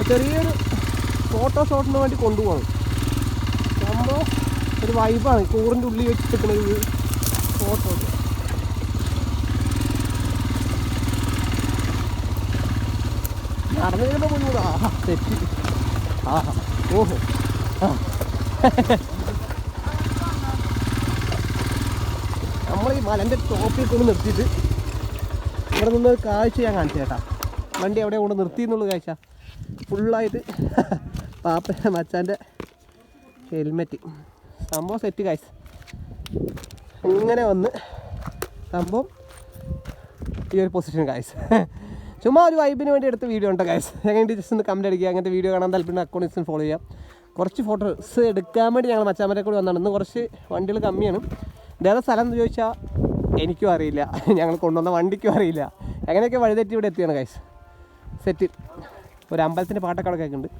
ചെറിയൊരു ഫോട്ടോ ഷോട്ടിന് വേണ്ടി കൊണ്ടുപോകണം. സംഭവം ഒരു വൈബാണ്. കൂറിൻ്റെ ഉള്ളിൽ വെച്ചിട്ട് ഫോട്ടോ നടന്നു കഴിയുമ്പോൾ മുന്നൂറ്. ആഹാ തെറ്റി. ആഹാ ഓഹോ നമ്മൾ ഈ മലൻ്റെ ടോപ്പിൽ കൊണ്ട് നിർത്തിയിട്ട് ഇവിടെ നിന്ന് കാഴ്ച ഞാൻ കാണിച്ചു കേട്ടാ. വണ്ടി എവിടെ കൊണ്ട് നിർത്തി എന്നുള്ള കാഴ്ച ഫുള്ളായിട്ട് പാപ്പ മച്ചാൻ്റെ ഹെൽമെറ്റ് സംഭവം സെറ്റ് കാഴ്ച. ഇങ്ങനെ വന്ന് സംഭവം ഈ ഒരു പൊസിഷൻ കാഴ്ച. ചുമ്മാ ഒരു വൈബിന് വേണ്ടി എടുത്ത വീഡിയോ ഉണ്ടോ കാഴ്ച. എങ്ങനെ ജസ്റ്റ് ഒന്ന് കമൻറ്റ് അടിക്കുക. അങ്ങനത്തെ വീഡിയോ കാണാൻ താല്പര്യം അക്കൗണ്ട്സിന് ഫോളോ ചെയ്യാം. കുറച്ച് ഫോട്ടോസ് എടുക്കാൻ വേണ്ടി ഞങ്ങൾ മച്ചാമരെ കൂടി വന്നതാണ്. ഇന്ന് കുറച്ച് വണ്ടികൾ കമ്മിയാണ്. ഇതേതാ സ്ഥലം എന്ന് ചോദിച്ചാൽ എനിക്കും അറിയില്ല, ഞങ്ങൾ കൊണ്ടുവന്ന വണ്ടിക്കും അറിയില്ല. എങ്ങനെയൊക്കെ വഴിതെറ്റി ഇവിടെ എത്തിയാണ് കാഴ്ച. സെറ്റ്. ഒരു അമ്പലത്തിൻ്റെ പാട്ടൊക്കെ അവിടെ കേൾക്കുന്നുണ്ട്.